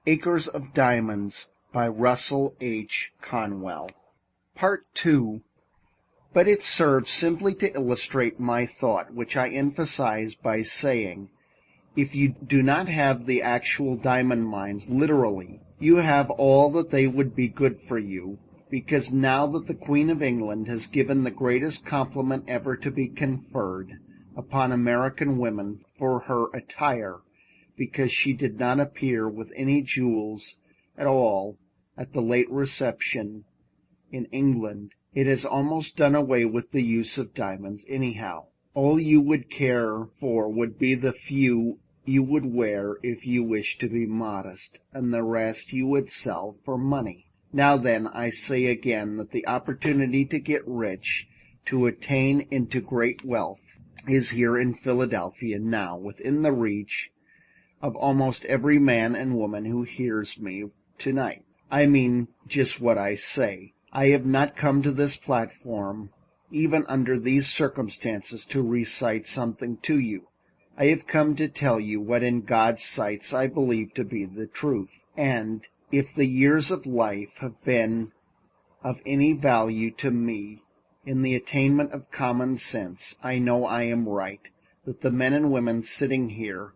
Acres of Diamonds by Russell H. Conwell. Part 2. But it serves simply to illustrate my thought, which I emphasize by saying, if you do not have the actual diamond mines literally, you have all that they would be good for you, because now that the Queen of England has given the greatest compliment ever to be conferred upon American women for her attire, because she did not appear with any jewels at all at the late reception in England, it has almost done away with the use of diamonds anyhow. All you would care for would be the few you would wear if you wished to be modest, and the rest you would sell for money. Now then, I say again that the opportunity to get rich, to attain into great wealth, is here in Philadelphia now, within the reach of almost every man and woman who hears me tonight. I mean just what I say. I have not come to this platform, even under these circumstances, to recite something to you. I have come to tell you what in God's sight I believe to be the truth. And if the years of life have been of any value to me in the attainment of common sense, I know I am right, that the men and women sitting here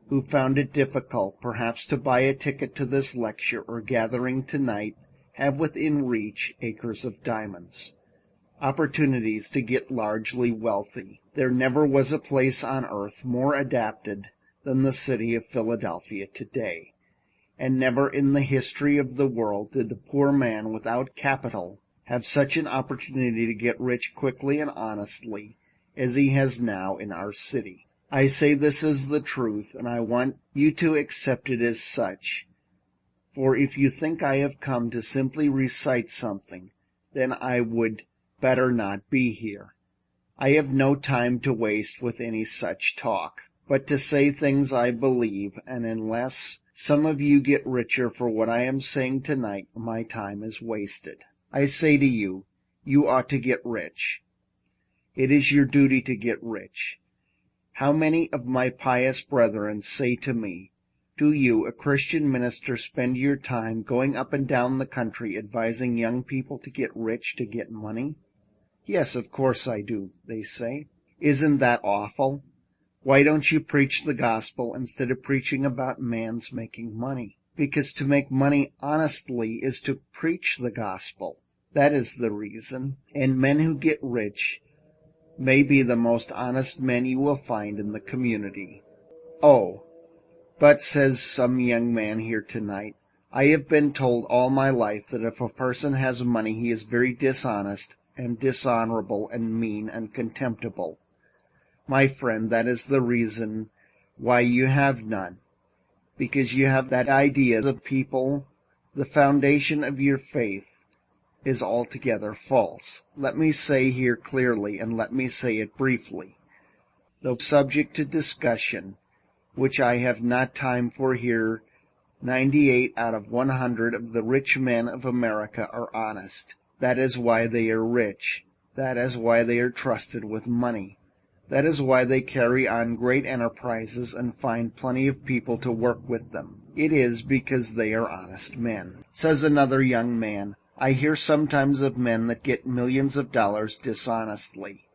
who found it difficult, perhaps, to buy a ticket to this lecture or gathering tonight, have within reach acres of diamonds, opportunities to get largely wealthy. There never was a place on earth more adapted than the city of Philadelphia today, and never in the history of the world did the poor man without capital have such an opportunity to get rich quickly and honestly as he has now in our city. I say this is the truth, and I want you to accept it as such, for if you think I have come to simply recite something, then I would better not be here. I have no time to waste with any such talk, but to say things I believe, and unless some of you get richer for what I am saying tonight, my time is wasted. I say to you, you ought to get rich. It is your duty to get rich. How many of my pious brethren say to me, do you, a Christian minister, spend your time going up and down the country advising young people to get rich, to get money? Yes, of course I do, they say. Isn't that awful? Why don't you preach the gospel instead of preaching about man's making money? Because to make money honestly is to preach the gospel. That is the reason. And men who get rich may be the most honest men you will find in the community. Oh, but, says some young man here tonight, I have been told all my life that if a person has money he is very dishonest and dishonorable and mean and contemptible. My friend, that is the reason why you have none, because you have that idea of people. The foundation of your faith is altogether false. Let me say here clearly, and let me say it briefly, though subject to discussion, which I have not time for here, 98 out of 100 of the rich men of America are honest. That is why they are rich. That is why they are trusted with money. That is why they carry on great enterprises and find plenty of people to work with them. It is because they are honest men. Says another young man, I hear sometimes of men that get millions of dollars dishonestly.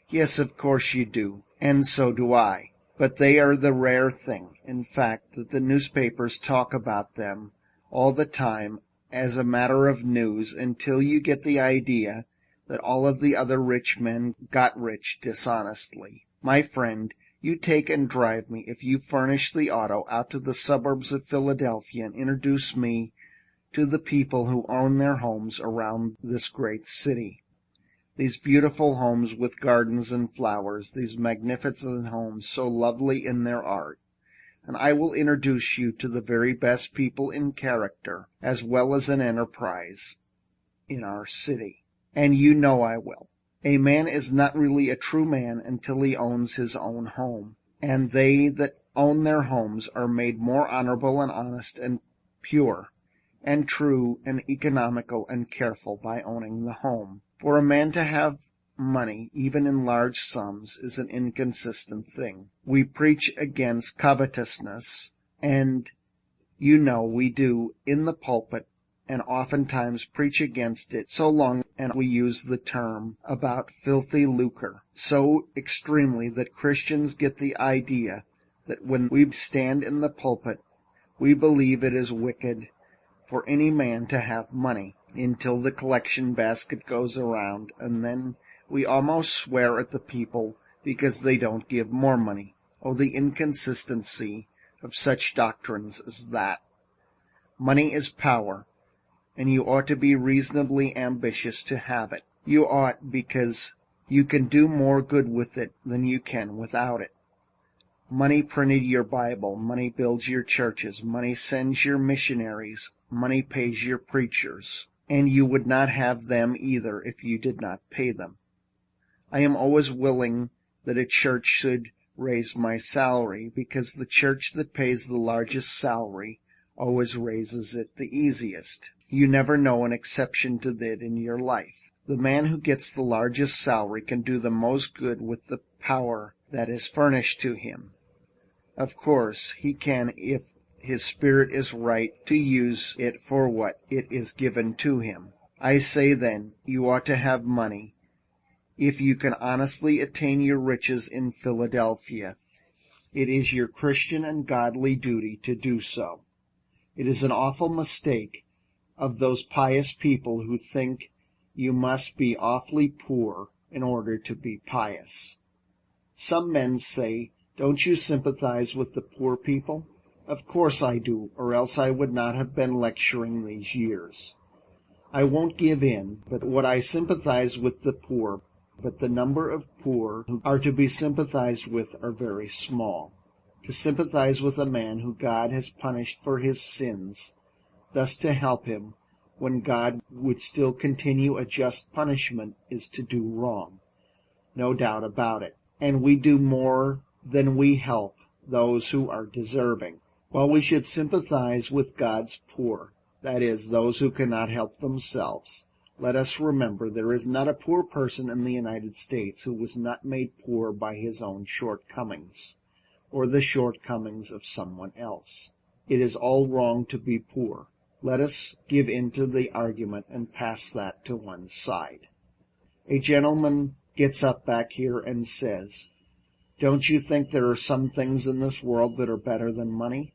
Yes, of course you do, and so do I. But they are the rare thing, in fact, that the newspapers talk about them all the time as a matter of news until you get the idea that all of the other rich men got rich dishonestly. My friend, you take and drive me, if you furnish the auto, out to the suburbs of Philadelphia and introduce me to the people who own their homes around this great city. These beautiful homes with gardens and flowers, these magnificent homes so lovely in their art. And I will introduce you to the very best people in character, as well as in enterprise, in our city. And you know I will. A man is not really a true man until he owns his own home. And they that own their homes are made more honorable and honest and pure and true and economical and careful by owning the home. For a man to have money, even in large sums, is an inconsistent thing. We preach against covetousness and You know we do in the pulpit, and oftentimes preach against it so long, and we use the term about filthy lucre so extremely that Christians get the idea that when we stand in the pulpit, we believe it is wicked for any man to have money until the collection basket goes around, and then we almost swear at the people because they don't give more money. Oh, the inconsistency of such doctrines as that. Money is power, and you ought to be reasonably ambitious to have it. You ought, because you can do more good with it than you can without it. Money printed your Bible, money builds your churches, money sends your missionaries, money pays your preachers, and you would not have them either if you did not pay them. I am always willing that a church should raise my salary, because the church that pays the largest salary always raises it the easiest. You never know an exception to that in your life. The man who gets the largest salary can do the most good with the power that is furnished to him. Of course, he can, if his spirit is right, to use it for what it is given to him. I say then, you ought to have money, if you can honestly attain your riches in Philadelphia. It is your Christian and godly duty to do so. It is an awful mistake of those pious people who think you must be awfully poor in order to be pious. Some men say, "Don't you sympathize with the poor people?" Of course I do, or else I would not have been lecturing these years. I won't give in, but what I sympathize with the poor, but the number of poor who are to be sympathized with are very small. To sympathize with a man who God has punished for his sins, thus to help him when God would still continue a just punishment, is to do wrong. No doubt about it. And we do more than we help those who are deserving. While we should sympathize with God's poor, that is, those who cannot help themselves, let us remember there is not a poor person in the United States who was not made poor by his own shortcomings, or the shortcomings of someone else. It is all wrong to be poor. Let us give in to the argument and pass that to one side. A gentleman gets up back here and says, "Don't you think there are some things in this world that are better than money?"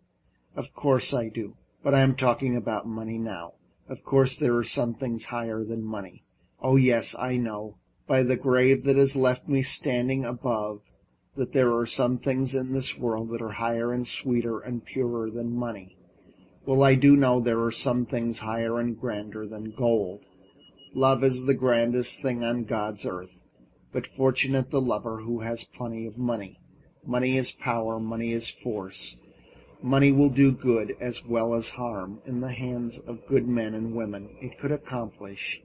Of course I do, but I am talking about money now. Of course there are some things higher than money. Oh yes, I know, by the grave that has left me standing above, that there are some things in this world that are higher and sweeter and purer than money. Well, I do know there are some things higher and grander than gold. Love is the grandest thing on God's earth, but fortunate the lover who has plenty of money. Money is power, money is force. Money will do good as well as harm in the hands of good men and women. It could accomplish,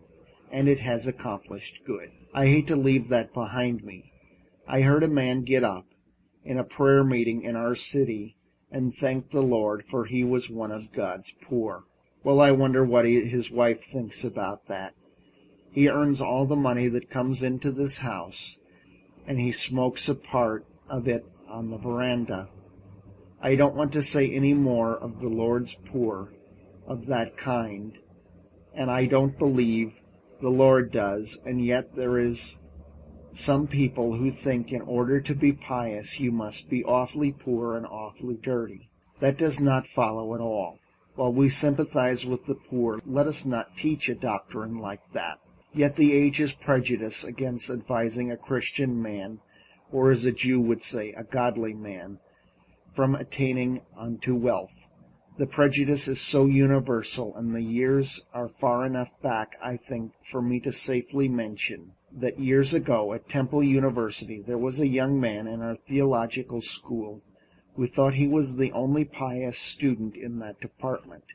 and it has accomplished good. I hate to leave that behind me. I heard a man get up in a prayer meeting in our city and thank the Lord, for he was one of God's poor. Well, I wonder what his wife thinks about that. He earns all the money that comes into this house, and he smokes a part of it on the veranda. I don't want to say any more of the Lord's poor of that kind, and I don't believe the Lord does, and yet there is some people who think in order to be pious you must be awfully poor and awfully dirty. That does not follow at all. While we sympathize with the poor, let us not teach a doctrine like that. Yet the age is prejudiced against advising a Christian man, or as a Jew would say, a godly man, from attaining unto wealth. The prejudice is so universal, and the years are far enough back, I think, for me to safely mention that years ago at Temple University there was a young man in our theological school who thought he was the only pious student in that department.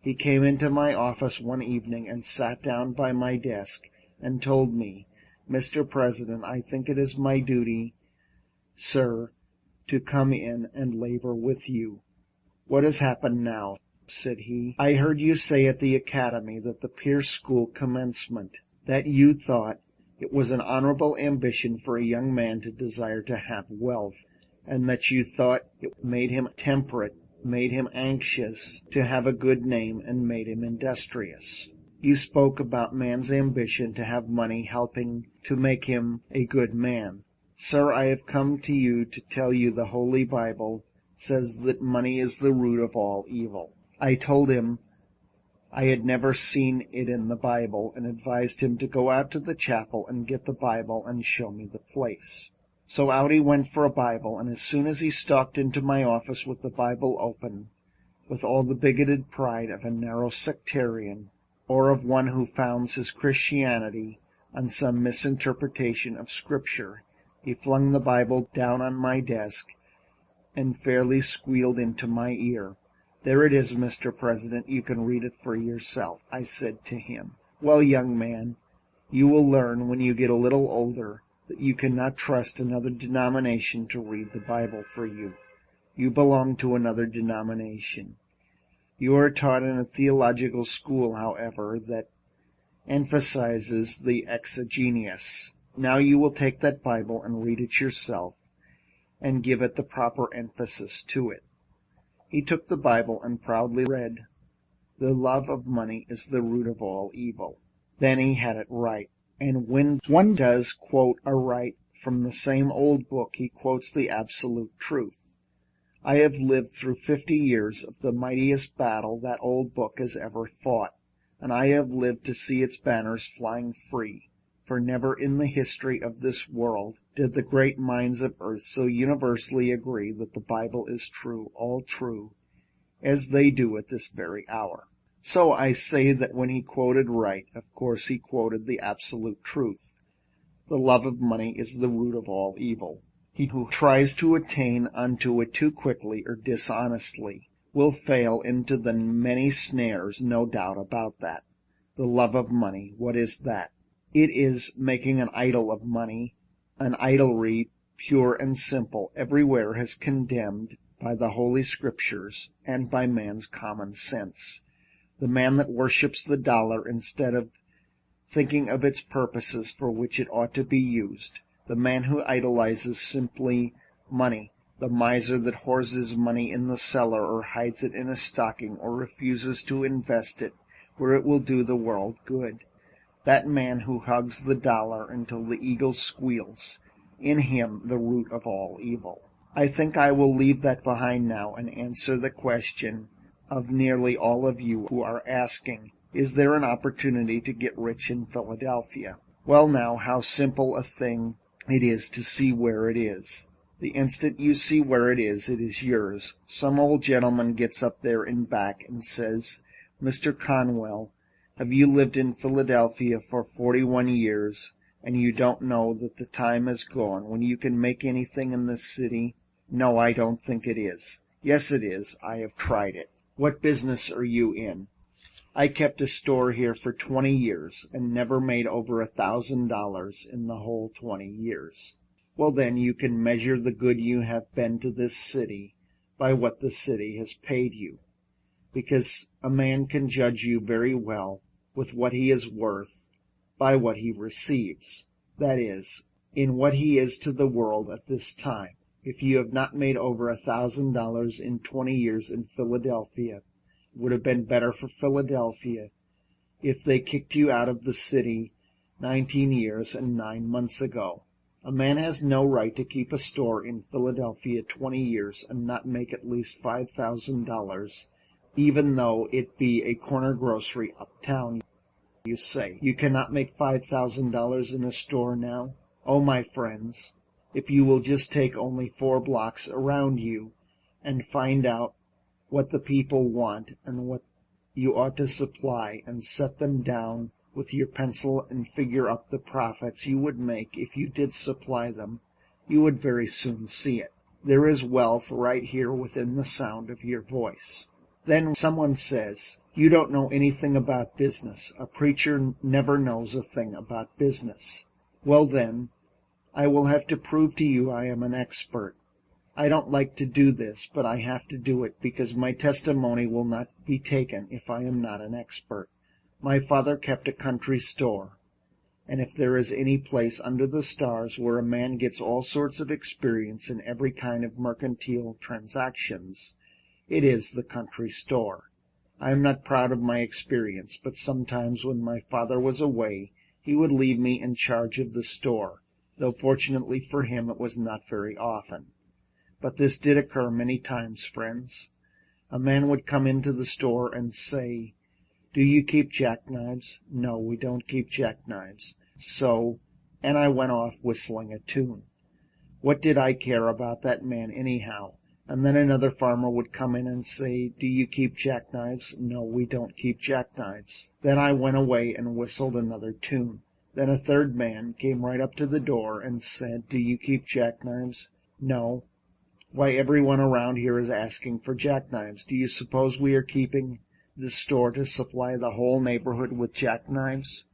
He came into my office one evening and sat down by my desk and told me, "Mr. President, I think it is my duty, sir, to come in and labor with you." "What has happened now?" said he. "I heard you say at the academy that the Pierce School commencement, that you thought it was an honorable ambition for a young man to desire to have wealth, and that you thought it made him temperate made him anxious to have a good name and made him industrious. You spoke about man's ambition to have money helping to make him a good man. Sir, I have come to you to tell you the Holy Bible says that money is the root of all evil. I told him I had never seen it in the Bible and advised him to go out to the chapel and get the Bible and show me the place. So out he went for a Bible, and as soon as he stalked into my office with the Bible open, with all the bigoted pride of a narrow sectarian, or of one who founds his Christianity on some misinterpretation of Scripture, he flung the Bible down on my desk and fairly squealed into my ear. "There it is, Mr. President. You can read it for yourself," I said to him. "Well, young man, you will learn when you get a little older that you cannot trust another denomination to read the Bible for you. You belong to another denomination. You are taught in a theological school, however, that emphasizes the exegesis. Now you will take that Bible and read it yourself, and give it the proper emphasis to it." He took the Bible and proudly read, "The love of money is the root of all evil." Then he had it right. And when one does quote aright from the same old book, he quotes the absolute truth. I have lived through 50 years of the mightiest battle that old book has ever fought, and I have lived to see its banners flying free, for never in the history of this world did the great minds of earth so universally agree that the Bible is true, all true, as they do at this very hour. So I say that when he quoted right, of course he quoted the absolute truth. The love of money is the root of all evil. He who tries to attain unto it too quickly or dishonestly will fail into the many snares, no doubt about that. The love of money, what is that? It is making an idol of money, an idolatry pure and simple, everywhere as condemned by the Holy Scriptures and by man's common sense. The man that worships the dollar instead of thinking of its purposes for which it ought to be used, the man who idolizes simply money, the miser that hoards his money in the cellar or hides it in a stocking or refuses to invest it where it will do the world good, that man who hugs the dollar until the eagle squeals, in him the root of all evil. I think I will leave that behind now and answer the question of nearly all of you who are asking, is there an opportunity to get rich in Philadelphia? Well now, how simple a thing it is to see where it is. The instant you see where it is yours. Some old gentleman gets up there in back and says, "Mr. Conwell, have you lived in Philadelphia for 41 years, and you don't know that the time is gone when you can make anything in this city?" No, I don't think it is. Yes, it is. I have tried it. What business are you in? I kept a store here for 20 years and never made over $1,000 in the whole 20 years. Well, then, you can measure the good you have been to this city by what the city has paid you, because a man can judge you very well with what he is worth by what he receives, that is, in what he is to the world at this time. If you have not made over $1,000 in 20 years in Philadelphia, it would have been better for Philadelphia if they kicked you out of the city 19 years and 9 months ago. A man has no right to keep a store in Philadelphia 20 years and not make at least $5,000, even though it be a corner grocery uptown. You say, you cannot make $5,000 in a store now? Oh, my friends, if you will just take only 4 blocks around you and find out what the people want and what you ought to supply and set them down with your pencil and figure up the profits you would make if you did supply them, you would very soon see it. There is wealth right here within the sound of your voice. Then someone says, "You don't know anything about business. A preacher never knows a thing about business." Well then, I will have to prove to you I am an expert. I don't like to do this, but I have to do it because my testimony will not be taken if I am not an expert. My father kept a country store, and if there is any place under the stars where a man gets all sorts of experience in every kind of mercantile transactions, It is the country store. I am not proud of my experience, but sometimes when my father was away, he would leave me in charge of the store, though fortunately for him it was not very often. But this did occur many times, friends. A man would come into the store and say, "Do you keep jackknives?" "No, we don't keep jackknives." And I went off whistling a tune. What did I care about that man anyhow? And then another farmer would come in and say, "Do you keep jackknives?" "No, we don't keep jackknives." Then I went away and whistled another tune. Then a third man came right up to the door and said, "Do you keep jackknives?" "No." "Why, everyone around here is asking for jackknives. Do you suppose we are keeping this store to supply the whole neighborhood with jackknives?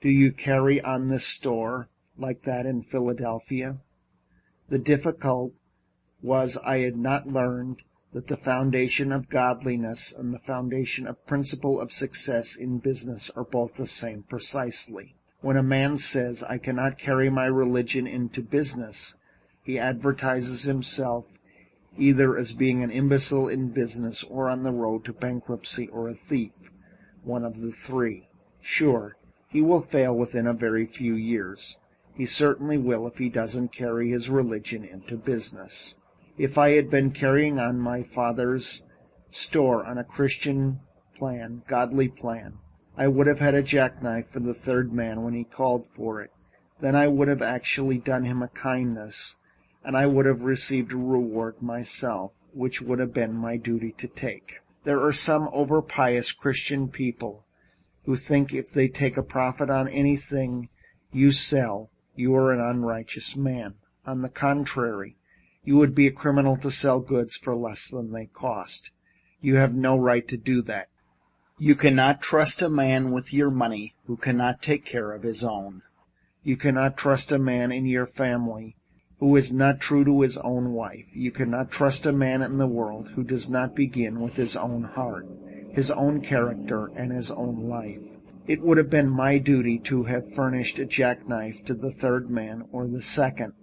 Do you carry on this store like that in Philadelphia?" The difficulty was I had not learned that the foundation of godliness and the foundation of principle of success in business are both the same precisely. When a man says, "I cannot carry my religion into business," he advertises himself either as being an imbecile in business or on the road to bankruptcy or a thief, one of the three. Sure, he will fail within a very few years. He certainly will if he doesn't carry his religion into business. If I had been carrying on my father's store on a Christian plan, godly plan, I would have had a jackknife for the third man when he called for it. Then I would have actually done him a kindness, and I would have received a reward myself, which would have been my duty to take. There are some over-pious Christian people who think if they take a profit on anything you sell, you are an unrighteous man. On the contrary, you would be a criminal to sell goods for less than they cost. You have no right to do that. You cannot trust a man with your money who cannot take care of his own. You cannot trust a man in your family who is not true to his own wife. You cannot trust a man in the world who does not begin with his own heart, his own character, and his own life. It would have been my duty to have furnished a jackknife to the third man or the second,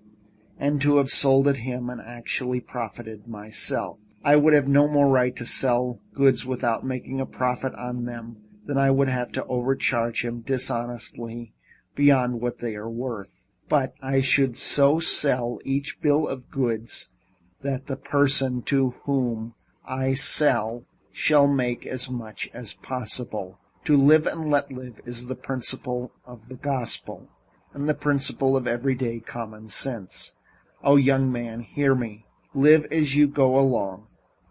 and to have sold it him and actually profited myself. I would have no more right to sell goods without making a profit on them than I would have to overcharge him dishonestly beyond what they are worth. But I should so sell each bill of goods that the person to whom I sell shall make as much as possible. To live and let live is the principle of the gospel, and the principle of everyday common sense. Oh, young man, hear me. Live as you go along.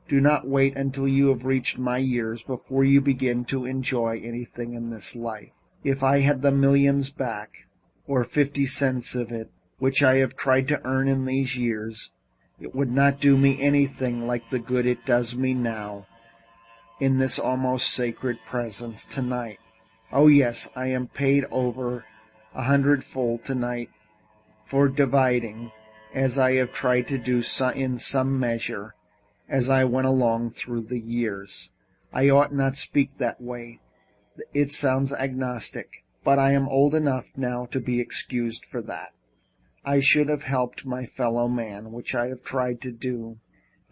Do not wait until you have reached my years before you begin to enjoy anything in this life. If I had the millions back, or 50 cents of it, which I have tried to earn in these years, it would not do me anything like the good it does me now in this almost sacred presence tonight. Oh, yes, I am paid over 100-fold tonight for dividing, as I have tried to do in some measure, as I went along through the years. I ought not speak that way. It sounds agnostic, but I am old enough now to be excused for that. I should have helped my fellow man, which I have tried to do,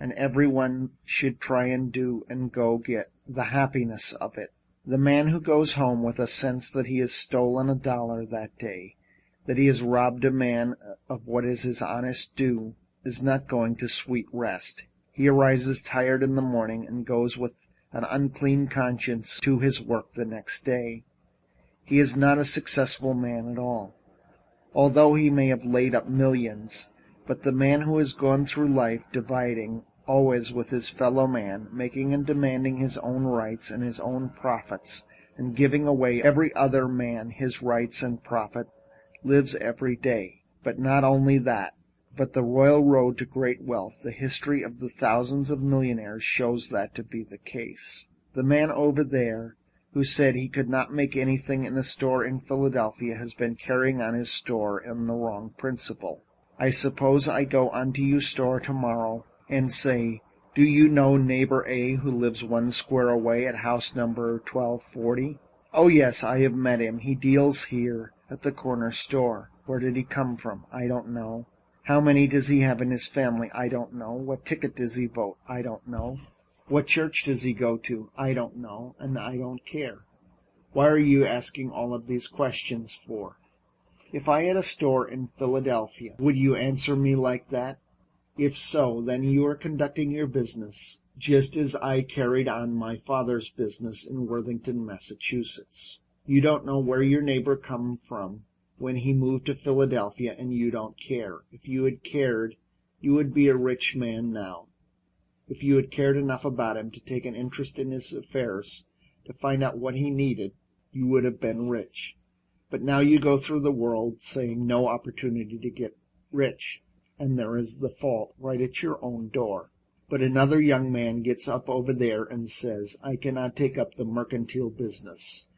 and everyone should try and do and go get the happiness of it. The man who goes home with a sense that he has stolen $1 that day, that he has robbed a man of what is his honest due, is not going to sweet rest. He arises tired in the morning and goes with an unclean conscience to his work the next day. He is not a successful man at all, although he may have laid up millions. But the man who has gone through life dividing always with his fellow man, making and demanding his own rights and his own profits, and giving away every other man his rights and profit, lives every day. But not only that, but the royal road to great wealth, the history of the thousands of millionaires, shows that to be the case. The man over there who said he could not make anything in a store in Philadelphia has been carrying on his store in the wrong principle. I suppose I go onto your store tomorrow and say, "Do you know neighbor A who lives 1 square away at house number 1240? Oh, yes, I have met him. He deals here at the corner store. Where did he come from? I don't know. How many does he have in his family? I don't know. What ticket does he vote? I don't know. What church does he go to? I don't know, and I don't care. Why are you asking all of these questions for? If I had a store in Philadelphia, would you answer me like that? If so, then you are conducting your business just as I carried on my father's business in Worthington, Massachusetts. You don't know where your neighbor came from when he moved to Philadelphia, and you don't care. If you had cared, you would be a rich man now. If you had cared enough about him to take an interest in his affairs, to find out what he needed, you would have been rich. But now you go through the world saying no opportunity to get rich, and there is the fault right at your own door. But another young man gets up over there and says, I cannot take up the mercantile business.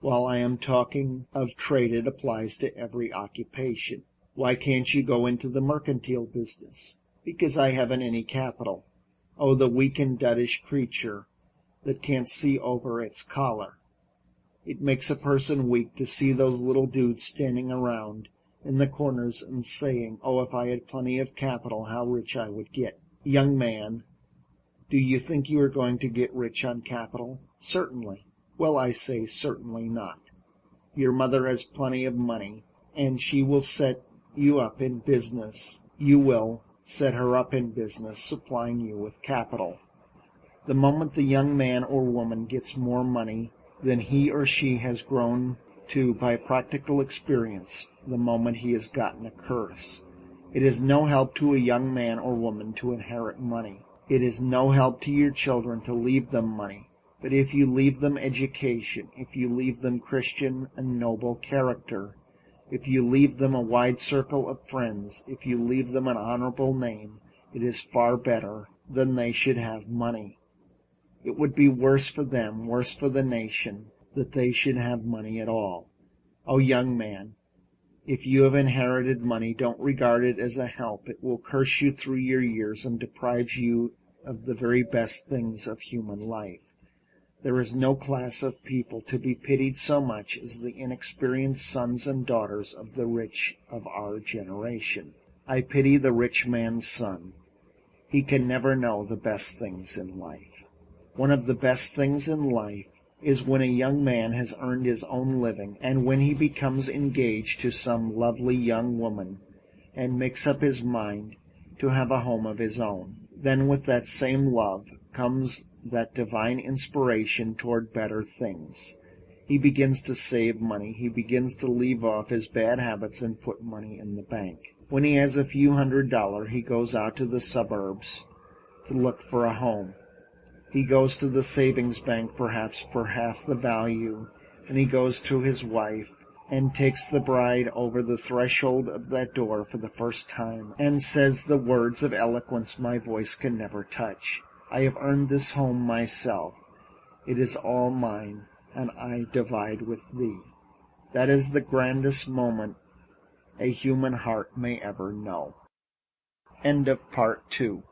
While I am talking of trade, it applies to every occupation. Why can't you go into the mercantile business? Because I haven't any capital. Oh, the weak and duddish creature that can't see over its collar. It makes a person weak to see those little dudes standing around in the corners and saying, oh, if I had plenty of capital, how rich I would get. Young man, do you think you are going to get rich on capital? Certainly. Well, I say certainly not. Your mother has plenty of money, and she will set you up in business. You will set her up in business, supplying you with capital. The moment the young man or woman gets more money than he or she has grown to by practical experience, the moment he has gotten a curse. It is no help to a young man or woman to inherit money. It is no help to your children to leave them money. But if you leave them education, if you leave them Christian and noble character, if you leave them a wide circle of friends, if you leave them an honorable name, it is far better than they should have money. It would be worse for them, worse for the nation, that they should have money at all. Oh, young man, if you have inherited money, don't regard it as a help. It will curse you through your years and deprive you of the very best things of human life. There is no class of people to be pitied so much as the inexperienced sons and daughters of the rich of our generation. I pity the rich man's son. He can never know the best things in life. One of the best things in life is when a young man has earned his own living, and when he becomes engaged to some lovely young woman, and makes up his mind to have a home of his own. Then with that same love comes that divine inspiration toward better things. He begins to save money. He begins to leave off his bad habits and put money in the bank. When he has a few $100s, he goes out to the suburbs to look for a home. He goes to the savings bank perhaps for half the value, and he goes to his wife and takes the bride over the threshold of that door for the first time, and says the words of eloquence my voice can never touch. I have earned this home myself. It is all mine, and I divide with thee. That is the grandest moment a human heart may ever know. End of Part 2.